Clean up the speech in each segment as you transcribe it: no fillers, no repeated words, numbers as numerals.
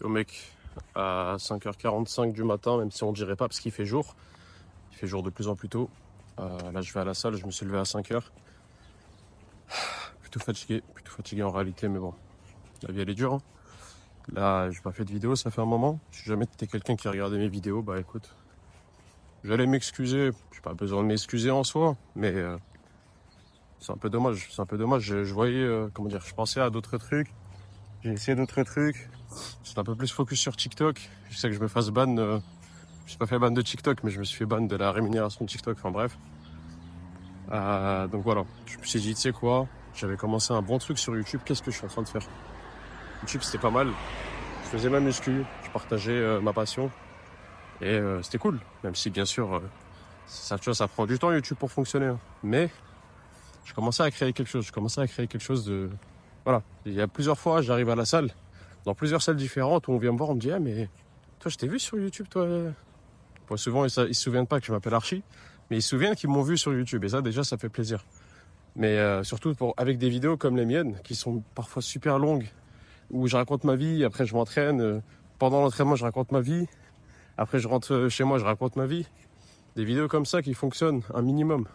Yo mec, à 5h45 du matin, même si on dirait pas parce qu'il fait jour. Il fait jour de plus en plus tôt. Là je vais à la salle, je me suis levé à 5h. Plutôt fatigué en réalité, mais bon, la vie elle est dure. Hein. Là, j'ai pas fait de vidéo, ça fait un moment. Si jamais t'étais quelqu'un qui regardait mes vidéos, bah écoute, j'allais m'excuser. J'ai pas besoin de m'excuser en soi, mais c'est un peu dommage. C'est un peu dommage. Je voyais, comment dire, je pensais à d'autres trucs. J'ai essayé d'autres trucs. J'étais un peu plus focus sur TikTok. Je sais que je me fasse ban. Je me suis pas fait ban de TikTok, mais je me suis fait ban de la rémunération de TikTok. Enfin bref. Donc voilà. Je me suis dit, tu sais quoi, j'avais commencé un bon truc sur YouTube. Qu'est-ce que je suis en train de faire? YouTube, c'était pas mal. Je faisais ma muscu. Je partageais ma passion. Et c'était cool. Même si, bien sûr, ça, tu vois, ça prend du temps YouTube pour fonctionner. Hein. Mais je commençais à créer quelque chose. Je commençais à créer quelque chose de... Voilà. Il y a plusieurs fois, j'arrive à la salle, dans plusieurs salles différentes, où on vient me voir, on me dit, ah mais toi, je t'ai vu sur YouTube, toi. Bon, souvent, ils se souviennent pas que je m'appelle Archie, mais ils se souviennent qu'ils m'ont vu sur YouTube. Et ça, déjà, ça fait plaisir. Mais surtout avec des vidéos comme les miennes, qui sont parfois super longues, où je raconte ma vie, après je m'entraîne. Pendant l'entraînement, je raconte ma vie. Après, je rentre chez moi, je raconte ma vie. Des vidéos comme ça qui fonctionnent un minimum.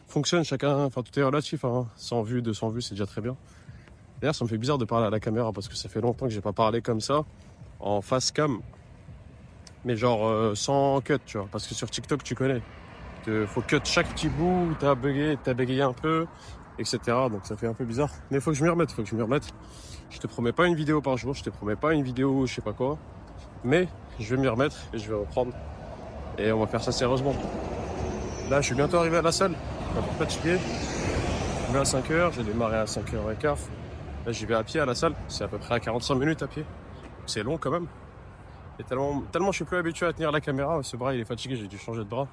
Fonctionnent chacun, enfin tout est relatif. Hein. 100 vues, 200 vues, c'est déjà très bien. D'ailleurs, ça me fait bizarre de parler à la caméra parce que ça fait longtemps que j'ai pas parlé comme ça, en face cam. Mais genre sans cut, tu vois. Parce que sur TikTok, tu connais. Faut cut chaque petit bout, t'as bégayé un peu, etc. Donc ça fait un peu bizarre. Mais faut que je m'y remette, Je te promets pas une vidéo par jour, je te promets pas une vidéo je sais pas quoi. Mais je vais m'y remettre et je vais reprendre. Et on va faire ça sérieusement. Là, je suis bientôt arrivé à la salle. Je suis un peu fatigué. Je vais à 5h, j'ai démarré à 5h15. Là, j'y vais à pied à la salle. C'est à peu près à 45 minutes à pied. C'est long quand même. Et tellement je suis plus habitué à tenir la caméra. Ce bras, il est fatigué, j'ai dû changer de bras.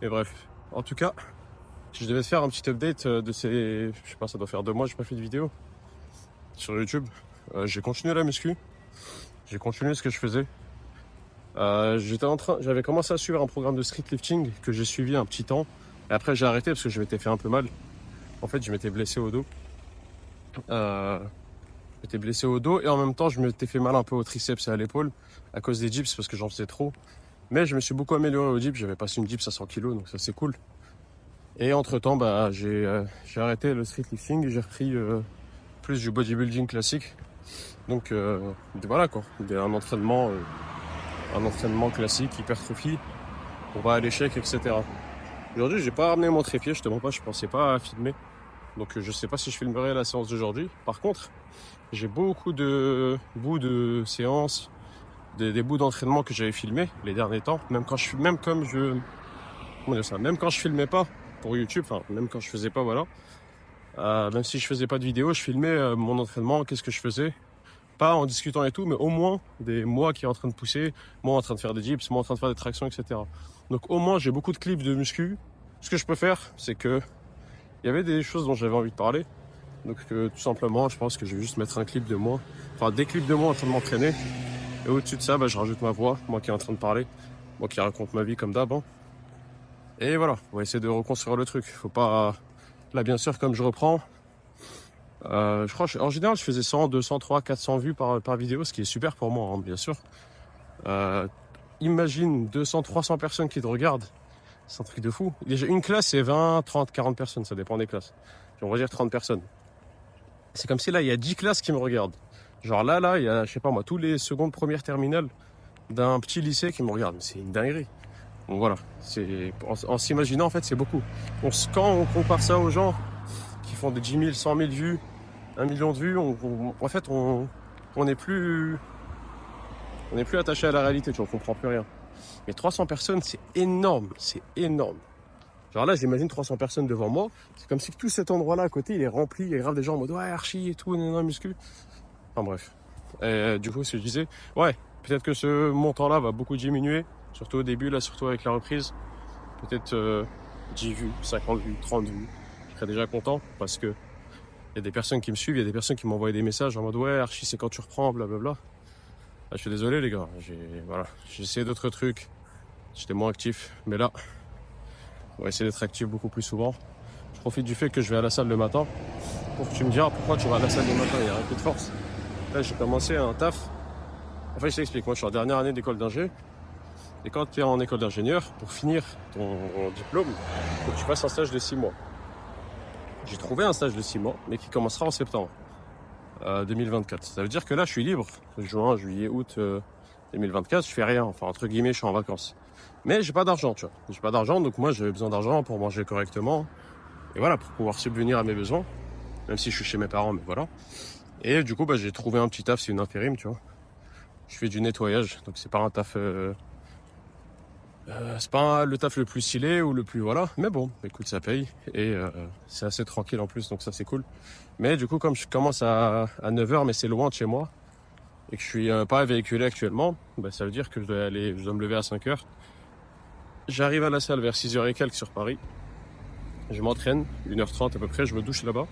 Mais bref. En tout cas, je devais te faire un petit update de ces... Je sais pas, ça doit faire 2 mois que j'ai pas fait de vidéo sur YouTube. J'ai continué la muscu. J'ai continué ce que je faisais. J'avais commencé à suivre un programme de street lifting que j'ai suivi un petit temps. Et après, j'ai arrêté parce que je m'étais fait un peu mal. En fait, je m'étais blessé au dos. J'étais blessé au dos et en même temps, je m'étais fait mal un peu au triceps et à l'épaule à cause des dips parce que j'en faisais trop. Mais je me suis beaucoup amélioré au dips. J'avais passé une dips à 100 kg, donc ça c'est cool. Et entre temps, bah, j'ai arrêté le street lifting et j'ai repris plus du bodybuilding classique. Donc voilà quoi, un entraînement classique, hypertrophie, combat à l'échec, etc. Aujourd'hui, j'ai pas ramené mon trépied, je te mens pas, je pensais pas à filmer. Donc je sais pas si je filmerai la séance d'aujourd'hui. Par contre, j'ai beaucoup de bouts de séance, des bouts d'entraînement que j'avais filmés les derniers temps, même quand je filmais pas pour YouTube, enfin même quand je faisais pas, voilà. Même si je faisais pas de vidéo, je filmais mon entraînement, qu'est-ce que je faisais. Pas en discutant et tout, mais au moins des moi qui est en train de pousser, moi en train de faire des dips, moi en train de faire des tractions, etc. Donc au moins j'ai beaucoup de clips de muscu. Ce que je peux faire, c'est que il y avait des choses dont j'avais envie de parler. Donc tout simplement, je pense que je vais juste mettre un clip de moi, enfin des clips de moi en train de m'entraîner. Et au-dessus de ça, bah, je rajoute ma voix, moi qui est en train de parler, moi qui raconte ma vie comme d'hab. Hein. Et voilà, on va essayer de reconstruire le truc. Faut pas... Là bien sûr, comme je reprends, je crois en général je faisais 100, 200, 300, 400 vues par vidéo, ce qui est super pour moi, hein, bien sûr. Imagine 200, 300 personnes qui te regardent. C'est un truc de fou. Déjà, une classe, c'est 20, 30, 40 personnes. Ça dépend des classes. On va dire 30 personnes. C'est comme si là, il y a 10 classes qui me regardent. Genre là, il y a, je sais pas moi, tous les secondes, premières terminales d'un petit lycée qui me regardent. C'est une dinguerie. Donc voilà. En s'imaginant, en fait, c'est beaucoup. Quand on compare ça aux gens qui font des 10 000, 100 000 vues, 1 million de vues, en fait, on n'est plus attaché à la réalité, tu vois, on comprend plus rien. Mais 300 personnes, c'est énorme, c'est énorme. Genre là, j'imagine 300 personnes devant moi. C'est comme si tout cet endroit-là à côté, il est rempli. Il y a grave des gens en mode ouais, Archie et tout, non, muscu. Enfin bref. Et du coup, ce que je disais, ouais, peut-être que ce montant-là va beaucoup diminuer. Surtout au début, là, surtout avec la reprise. Peut-être 10 vues, 50 vues, 30 vues. Je serais déjà content parce que il y a des personnes qui me suivent, il y a des personnes qui m'envoient des messages en mode ouais, Archie, c'est quand tu reprends, blablabla. Là, je suis désolé, les gars. J'ai essayé d'autres trucs. J'étais moins actif. Mais là, on va essayer d'être actif beaucoup plus souvent. Je profite du fait que je vais à la salle le matin pour que tu me diras pourquoi tu vas à la salle le matin, il y a un peu de force. Là, j'ai commencé un taf En fait, je t'explique. Moi, je suis en dernière année d'école d'ingé. Et quand tu es en école d'ingénieur, pour finir ton diplôme, il faut que tu fasses un stage de 6 mois. J'ai trouvé un stage de 6 mois, mais qui commencera en septembre 2024. Ça veut dire que là, je suis libre. Juin, juillet, août 2024, je fais rien. Enfin, entre guillemets, je suis en vacances. Mais j'ai pas d'argent, tu vois. J'ai pas d'argent, donc moi, j'ai besoin d'argent pour manger correctement. Et voilà, pour pouvoir subvenir à mes besoins. Même si je suis chez mes parents, mais voilà. Et du coup, j'ai trouvé un petit taf, c'est une intérim, tu vois. Je fais du nettoyage, donc c'est pas un taf... c'est pas le taf le plus stylé ou le plus voilà, mais bon, écoute, ça paye et c'est assez tranquille en plus, donc ça c'est cool. Mais du coup, comme je commence à 9h, mais c'est loin de chez moi et que je suis pas véhiculé actuellement, ça veut dire que je dois me lever à 5h. J'arrive à la salle vers 6h et quelques sur Paris. Je m'entraîne, 1h30 à peu près, je me douche là-bas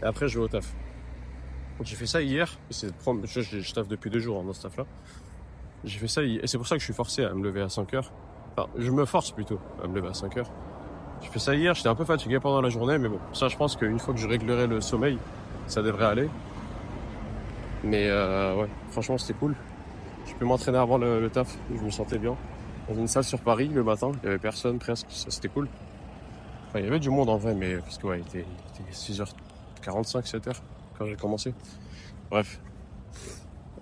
et après je vais au taf. J'ai fait ça hier, je taffe depuis 2 jours dans ce taf-là. J'ai fait ça hier, et c'est pour ça que je suis forcé à me lever à 5h. Enfin, je me force plutôt à me lever à 5h. J'ai fait ça hier, j'étais un peu fatigué pendant la journée, mais bon, ça je pense qu'une fois que je réglerai le sommeil, ça devrait aller. Mais ouais, franchement c'était cool. Je peux m'entraîner avant le taf, je me sentais bien. Dans une salle sur Paris le matin, il y avait personne presque, ça c'était cool. Enfin, il y avait du monde en vrai, mais parce que ouais, il était 6h45, 7h quand j'ai commencé. Bref.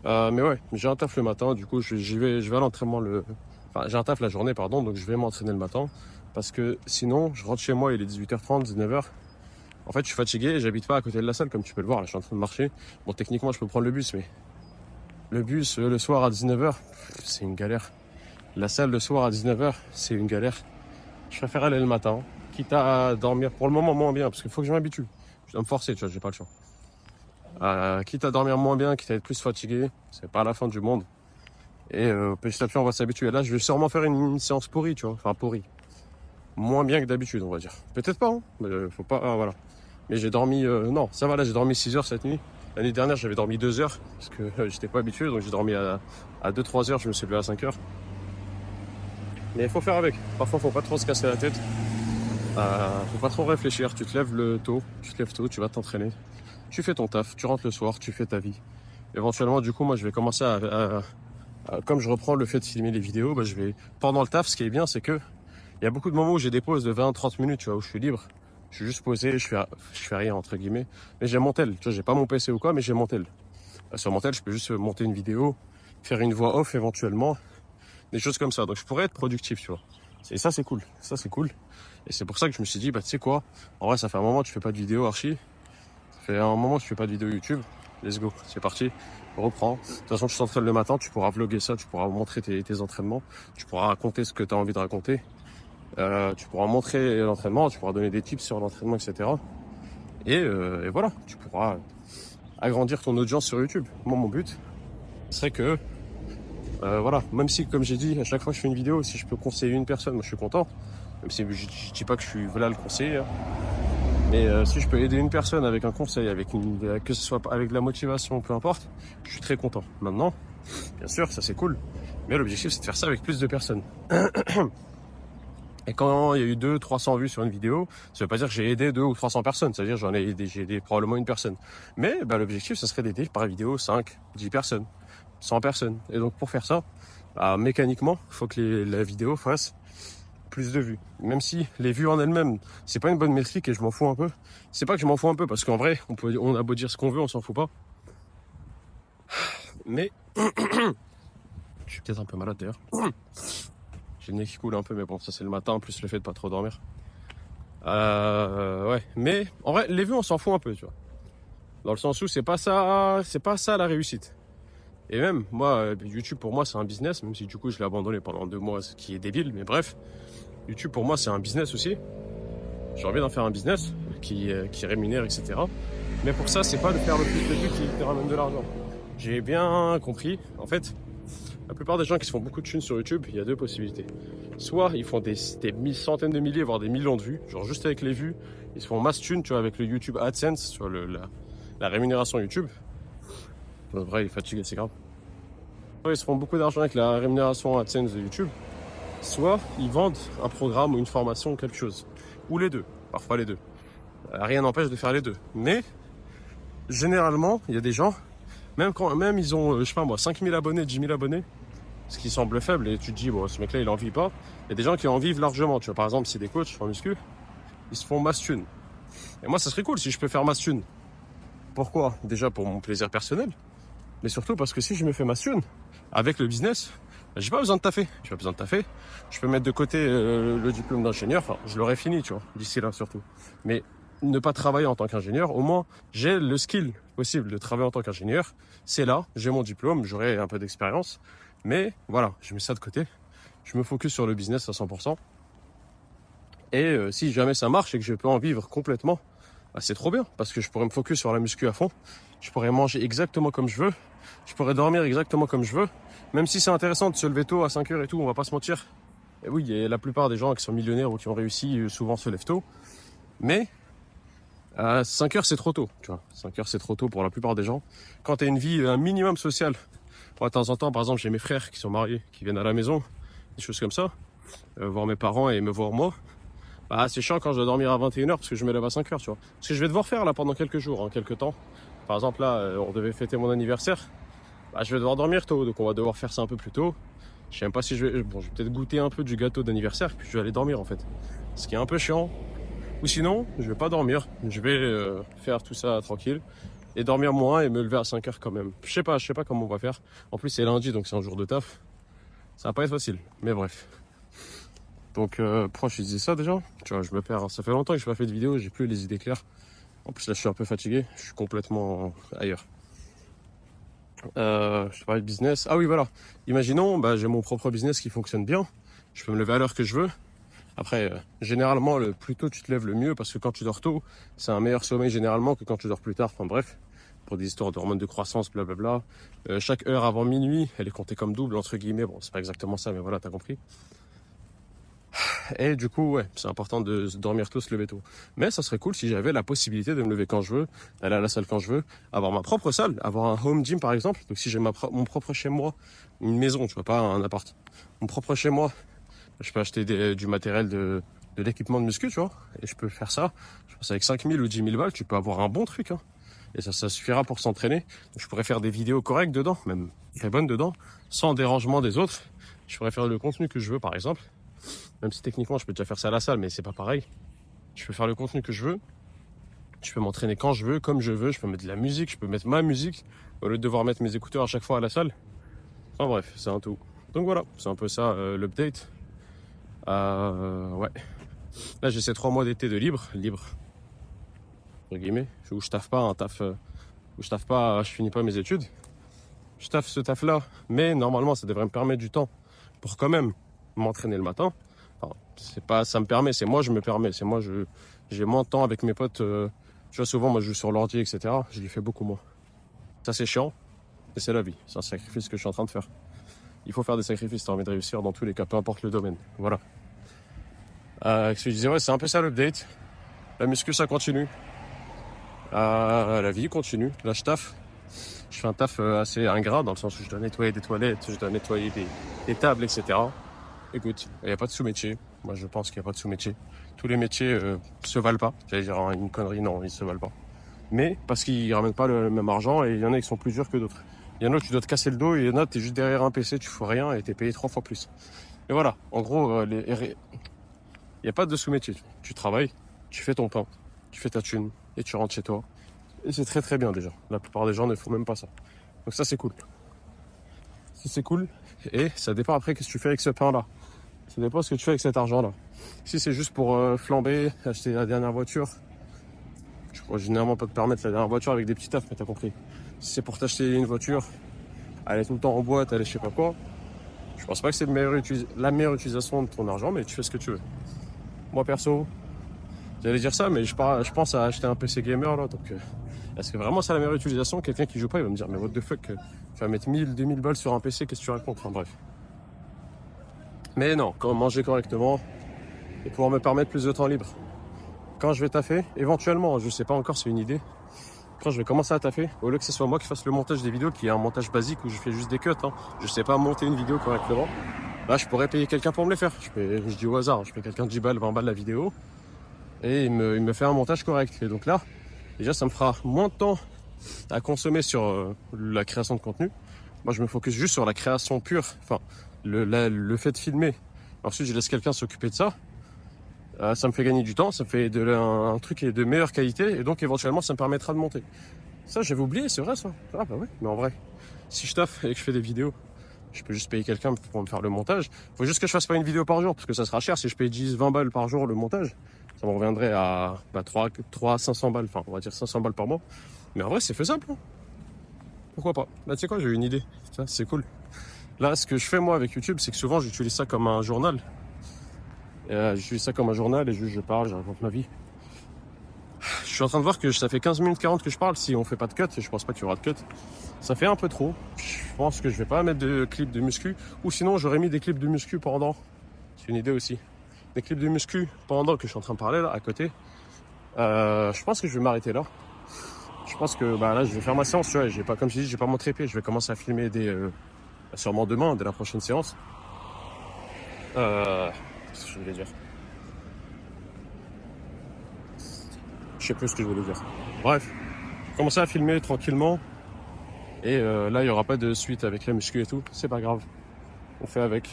Mais ouais, j'ai un taf le matin, du coup je vais à l'entraînement Enfin, j'ai un taf la journée, pardon, donc je vais m'entraîner le matin. Parce que sinon, je rentre chez moi, il est 18h30, 19h. En fait, je suis fatigué et j'habite pas à côté de la salle, comme tu peux le voir. Là, je suis en train de marcher. Bon, techniquement, je peux prendre le bus, mais le bus le soir à 19h, c'est une galère. La salle le soir à 19h, c'est une galère. Je préfère aller le matin, quitte à dormir pour le moment moins bien, parce qu'il faut que je m'habitue. Je dois me forcer, tu vois, j'ai pas le choix. Quitte à dormir moins bien, quitte à être plus fatigué, c'est pas la fin du monde. Et petit à petit, on va s'habituer. Là, je vais sûrement faire une séance pourrie, tu vois. Enfin, pourrie. Moins bien que d'habitude, on va dire. Peut-être pas, hein. Mais faut pas, voilà. Mais j'ai dormi, non, ça va, là, j'ai dormi 6 heures cette nuit. L'année dernière, j'avais dormi 2 heures, parce que j'étais pas habitué, donc j'ai dormi à 2-3 heures, je me suis levé à 5 heures. Mais il faut faire avec. Parfois, faut pas trop se casser la tête. Faut pas trop réfléchir. Tu te lèves tôt, tu vas t'entraîner. Tu fais ton taf, tu rentres le soir, tu fais ta vie. Éventuellement, du coup, moi, je vais commencer comme je reprends le fait de filmer les vidéos, je vais, pendant le taf, ce qui est bien, c'est que il y a beaucoup de moments où j'ai des pauses de 20-30 minutes, tu vois, où je suis libre. Je suis juste posé, je fais rien, entre guillemets. Mais j'ai mon tel, tu vois, j'ai pas mon PC ou quoi, mais j'ai mon tel. Sur mon tel, je peux juste monter une vidéo, faire une voix off éventuellement, des choses comme ça. Donc je pourrais être productif, tu vois. Et ça, c'est cool. Ça, c'est cool. Et c'est pour ça que je me suis dit, tu sais quoi, en vrai, ça fait un moment que tu fais pas de vidéo archi. Ça fait un moment que tu fais pas de vidéo YouTube. Let's go, c'est parti. Reprends. De toute façon, tu t'entraînes le matin, tu pourras vlogger ça, tu pourras montrer tes entraînements, tu pourras raconter ce que tu as envie de raconter. Tu pourras montrer l'entraînement, tu pourras donner des tips sur l'entraînement, etc. Et voilà, tu pourras agrandir ton audience sur YouTube. Moi, mon but serait que, voilà, même si, comme j'ai dit, à chaque fois que je fais une vidéo, si je peux conseiller une personne, moi je suis content. Même si je dis pas que je suis là le conseiller. Hein. Mais si je peux aider une personne avec un conseil, que ce soit avec de la motivation, peu importe, je suis très content. Maintenant, bien sûr, ça c'est cool. Mais l'objectif, c'est de faire ça avec plus de personnes. Et quand il y a eu 200-300 vues sur une vidéo, ça veut pas dire que j'ai aidé 200 ou 300 personnes. C'est-à-dire j'ai aidé probablement une personne. Mais l'objectif, ça serait d'aider par vidéo 5, 10 personnes, 100 personnes. Et donc pour faire ça, mécaniquement, il faut que la vidéo fasse plus de vues. Même si les vues en elles-mêmes, c'est pas une bonne métrique et je m'en fous un peu. C'est pas que je m'en fous un peu parce qu'en vrai, on a beau dire ce qu'on veut, on s'en fout pas. Mais je suis peut-être un peu malade d'ailleurs. J'ai le nez qui coule un peu, mais bon, ça c'est le matin, plus le fait de pas trop dormir. Ouais, mais en vrai, les vues, on s'en fout un peu, tu vois. Dans le sens où c'est pas ça la réussite. Et même, moi, YouTube pour moi c'est un business, même si du coup je l'ai abandonné pendant 2 mois, ce qui est débile, mais bref. YouTube pour moi c'est un business aussi. J'ai envie d'en faire un business qui rémunère, etc. Mais pour ça, c'est pas de faire le plus de vues qui te ramène de l'argent. J'ai bien compris, en fait, la plupart des gens qui se font beaucoup de thunes sur YouTube, il y a 2 possibilités. Soit ils font des centaines de milliers, voire des millions de vues, genre juste avec les vues, ils se font masse thunes, tu vois, avec le YouTube AdSense, sur la rémunération YouTube. En vrai, il est fatigué, c'est grave. Soit ils se font beaucoup d'argent avec la rémunération AdSense de YouTube, soit ils vendent un programme ou une formation ou quelque chose. Ou les deux, parfois les deux. Rien n'empêche de faire les deux. Mais, généralement, il y a des gens Même ils ont, je sais pas moi, 5000 abonnés, 10 000 abonnés, ce qui semble faible, et tu te dis, bon, ce mec-là, il en vit pas. Il y a des gens qui en vivent largement, tu vois. Par exemple, c'est des coachs en muscu, ils se font masse thune. Et moi, ça serait cool si je peux faire masse thune. Pourquoi? Déjà pour mon plaisir personnel, mais surtout parce que si je me fais masse thune avec le business, j'ai pas besoin de taffer. J'ai pas besoin de taffer. Je peux mettre de côté le diplôme d'ingénieur. Enfin, je l'aurai fini, tu vois, d'ici là surtout. Mais ne pas travailler en tant qu'ingénieur, au moins, j'ai le skill possible de travailler en tant qu'ingénieur. C'est là, j'ai mon diplôme, j'aurai un peu d'expérience. Mais voilà, je mets ça de côté. Je me focus sur le business à 100%. Et si jamais ça marche et que je peux en vivre complètement, bah, c'est trop bien. Parce que je pourrais me focus sur la muscu à fond. Je pourrais manger exactement comme je veux. Je pourrais dormir exactement comme je veux. Même si c'est intéressant de se lever tôt à 5 heures et tout, on va pas se mentir. Et oui, et la plupart des gens qui sont millionnaires ou qui ont réussi souvent se lèvent tôt. Mais 5 heures c'est trop tôt, tu vois. 5 heures c'est trop tôt pour la plupart des gens. Quand tu as une vie un minimum sociale, moi, de temps en temps, par exemple, j'ai mes frères qui sont mariés, qui viennent à la maison, des choses comme ça, voir mes parents et me voir moi. Bah, c'est chiant quand je dois dormir à 21 heures parce que je me lève à 5 heures, tu vois. Ce que je vais devoir faire là pendant quelques jours, hein, quelques temps. Par exemple, là, on devait fêter mon anniversaire. Bah, je vais devoir dormir tôt, donc on va devoir faire ça un peu plus tôt. Je sais même pas si je vais... Bon, je vais peut-être goûter un peu du gâteau d'anniversaire, puis je vais aller dormir en fait. Ce qui est un peu chiant. Ou sinon, je vais pas dormir. Je vais faire tout ça tranquille. Et dormir moins et me lever à 5 heures quand même. Je sais pas comment on va faire. En plus, c'est lundi, donc c'est un jour de taf. Ça va pas être facile, mais bref. Donc, pourquoi je disais ça déjà? Tu vois, je me perds. Ça fait longtemps que je n'ai pas fait de vidéo, j'ai plus les idées claires. En plus, là, je suis un peu fatigué. Je suis complètement ailleurs. Je parlais de business. Ah oui, voilà. Imaginons, bah, j'ai mon propre business qui fonctionne bien. Je peux me lever à l'heure que je veux. Après, généralement, le plus tôt tu te lèves, le mieux, parce que quand tu dors tôt, c'est un meilleur sommeil généralement que quand tu dors plus tard. Enfin bref, pour des histoires d'hormones de croissance, blablabla. Chaque heure avant minuit, elle est comptée comme double, entre guillemets. Bon, c'est pas exactement ça, mais voilà, t'as compris. Et du coup, ouais, c'est important de dormir tôt, se lever tôt. Mais ça serait cool si j'avais la possibilité de me lever quand je veux, d'aller à la salle quand je veux, avoir ma propre salle, avoir un home gym par exemple. Donc si j'ai mon propre chez moi, une maison, tu vois, pas un appart, mon propre chez moi, je peux acheter du matériel de l'équipement de muscu, tu vois, et je peux faire ça. Je pense avec 5000 ou 10 000 balles, tu peux avoir un bon truc, hein. Et ça suffira pour s'entraîner. Je pourrais faire des vidéos correctes dedans, même très bonnes dedans, sans dérangement des autres. Je pourrais faire le contenu que je veux, par exemple. Même si techniquement, je peux déjà faire ça à la salle, mais c'est pas pareil. Je peux faire le contenu que je veux. Je peux m'entraîner quand je veux, comme je veux. Je peux mettre de la musique, je peux mettre ma musique, au lieu de devoir mettre mes écouteurs à chaque fois à la salle. Enfin bref, c'est un tout. Donc voilà, c'est un peu ça l'update. Ouais. Là, j'ai ces 3 mois d'été de libre, entre guillemets, où je taffe pas, où je taffe pas, je finis pas mes études. Je taffe ce taf-là, mais normalement, ça devrait me permettre du temps pour quand même m'entraîner le matin. Enfin, c'est pas, ça me permet, c'est moi, je me permets, c'est moi, j'ai moins de temps avec mes potes. Tu vois, souvent, moi, je joue sur l'ordi, etc. Je lui fais beaucoup moins. Ça, c'est chiant, et c'est la vie. C'est un sacrifice que je suis en train de faire. Il faut faire des sacrifices, t'as envie de réussir dans tous les cas, peu importe le domaine. Voilà. Ce que je disais, ouais, c'est un peu ça l'update. La muscu, ça continue. La vie continue. Là, je taffe. Je fais un taf assez ingrat dans le sens où je dois nettoyer des toilettes, je dois nettoyer des tables, etc. Écoute, il n'y a pas de sous-métier. Moi, je pense qu'il n'y a pas de sous-métier. Tous les métiers se valent pas. J'allais dire une connerie, non, ils se valent pas. Mais parce qu'ils ramènent pas le même argent et il y en a qui sont plus durs que d'autres. Il y en a où tu dois te casser le dos et il y en a tu es juste derrière un PC, tu fais rien et tu es payé 3 fois plus. Et voilà, en gros, il n'y a pas de sous-métier. Tu travailles, tu fais ton pain, tu fais ta thune et tu rentres chez toi. Et c'est très très bien déjà. La plupart des gens ne font même pas ça. Donc ça c'est cool. Ça c'est cool. Et ça dépend après qu'est-ce que tu fais avec ce pain-là. Ça dépend ce que tu fais avec cet argent-là. Si c'est juste pour flamber, acheter la dernière voiture, je pourrais généralement pas te permettre la dernière voiture avec des petits tafs, mais t'as compris. Si c'est pour t'acheter une voiture, aller tout le temps en boîte, aller je sais pas quoi, je pense pas que c'est la meilleure utilisation de ton argent, mais tu fais ce que tu veux. Moi perso, j'allais dire ça, mais je pense à acheter un PC gamer là, donc est-ce que vraiment c'est la meilleure utilisation? Quelqu'un qui joue pas, il va me dire, mais what the fuck, tu vas mettre 1000, 2000 balles sur un PC, qu'est-ce que tu racontes? Enfin bref. Mais non, quand manger correctement et pouvoir me permettre plus de temps libre. Quand je vais taffer, éventuellement, je sais pas encore, c'est une idée. Quand je vais commencer à taffer, au lieu que ce soit moi qui fasse le montage des vidéos, qui est un montage basique où je fais juste des cuts, hein, je sais pas monter une vidéo correctement, là je pourrais payer quelqu'un pour me les faire. Je dis au hasard, je paye quelqu'un 10 balles, 20 balles la vidéo, et il me fait un montage correct. Et donc là, déjà ça me fera moins de temps à consommer sur la création de contenu. Moi, je me focus juste sur la création pure, enfin, le fait de filmer. Ensuite, je laisse quelqu'un s'occuper de ça. Ça me fait gagner du temps, ça me fait un truc de meilleure qualité, et donc éventuellement, ça me permettra de monter. Ça, j'avais oublié, c'est vrai ça. Ah bah ouais, mais en vrai, si je taffe et que je fais des vidéos, je peux juste payer quelqu'un pour me faire le montage. Faut juste que je fasse pas une vidéo par jour, parce que ça sera cher. Si je paye 10-20 balles par jour le montage, ça me reviendrait à 500 balles, enfin on va dire 500 balles par mois. Mais en vrai, c'est faisable. Hein. Pourquoi pas? Là, tu sais quoi, j'ai eu une idée. Ça, c'est cool. Là, ce que je fais moi avec YouTube, c'est que souvent j'utilise ça comme un journal. J'utilise ça comme un journal et juste je parle, je raconte ma vie. Je suis en train de voir que ça fait 15 minutes 40 que je parle. Si on fait pas de cut, et je pense pas qu'il y aura de cut, ça fait un peu trop. Je pense que je vais pas mettre de clips de muscu. Ou sinon, j'aurais mis des clips de muscu pendant. C'est une idée aussi. Des clips de muscu pendant que je suis en train de parler là, à côté. Je pense que je vais m'arrêter là. Je pense que bah, là, je vais faire ma séance. Tu vois, j'ai pas, comme je dis, j'ai pas mon trépied. Je vais commencer à filmer sûrement demain, dès la prochaine séance. Qu'est-ce que je voulais dire? Je sais plus ce que je voulais dire. Bref, commencer à filmer tranquillement. Et là, il n'y aura pas de suite avec la muscu et tout. C'est pas grave. On fait avec.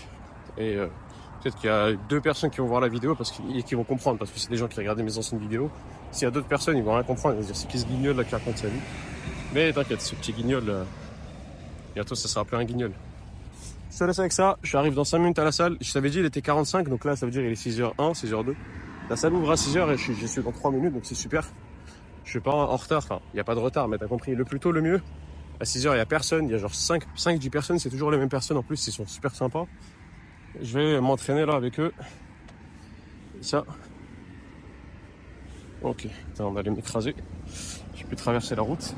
Et peut-être qu'il y a 2 personnes qui vont voir la vidéo et qui vont comprendre. Parce que c'est des gens qui regardaient mes anciennes vidéos. S'il y a d'autres personnes, ils vont rien comprendre. Ils vont se dire c'est qui ce guignol là qui raconte sa vie. Mais t'inquiète, ce petit guignol, bientôt ça sera plus un guignol. Je te laisse avec ça. J'arrive dans 5 minutes à la salle. Je t'avais dit, il était 45. Donc là, ça veut dire il est 6h01, 6h02. La salle ouvre à 6h et j'y suis dans 3 minutes. Donc c'est super. Je suis pas en retard. Enfin, il n'y a pas de retard, mais t'as compris. Le plus tôt, le mieux. À 6h, il n'y a personne. Il y a genre 5-10 personnes. C'est toujours les mêmes personnes. En plus, ils sont super sympas. Je vais m'entraîner là avec eux. Ça. Ok. Attends, on allait m'écraser. J'ai pu traverser la route.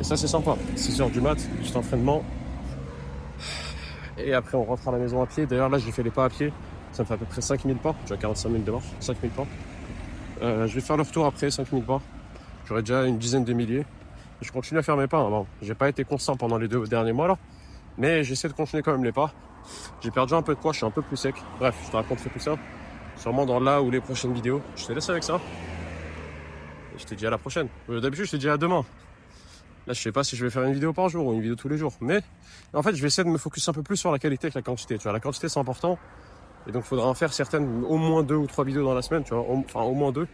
Et ça, c'est sympa. 6h du mat, juste entraînement. Et après, on rentre à la maison à pied. D'ailleurs, là, j'ai fait les pas à pied. Ça me fait à peu près 5000 pas. J'ai 45 minutes de marche. 5000 pas. Je vais faire le retour après, 5000 pas. J'aurai déjà une dizaine de milliers. Je continue à faire mes pas. Hein. Bon, j'ai pas été constant pendant les 2 derniers mois là. Mais j'essaie de continuer quand même les pas. J'ai perdu un peu de poids, je suis un peu plus sec. Bref, je te raconterai tout ça. Sûrement dans là ou les prochaines vidéos. Je te laisse avec ça. Et je te dis à la prochaine. D'habitude, je te dis à demain. Là, je sais pas si je vais faire une vidéo par jour ou une vidéo tous les jours. Mais en fait, je vais essayer de me focus un peu plus sur la qualité que la quantité. Tu vois, la quantité, c'est important. Et donc, il faudra en faire certaines, au moins 2 ou 3 vidéos dans la semaine. Tu vois, enfin, au moins 2.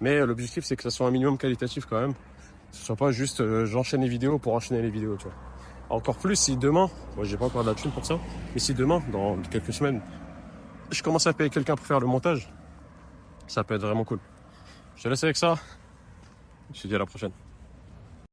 Mais l'objectif, c'est que ça soit un minimum qualitatif quand même. Que ce soit pas juste j'enchaîne les vidéos pour enchaîner les vidéos, tu vois. Encore plus si demain, moi j'ai pas encore de la thune pour ça, mais si demain, dans quelques semaines, je commence à payer quelqu'un pour faire le montage, ça peut être vraiment cool. Je te laisse avec ça. Je te dis à la prochaine.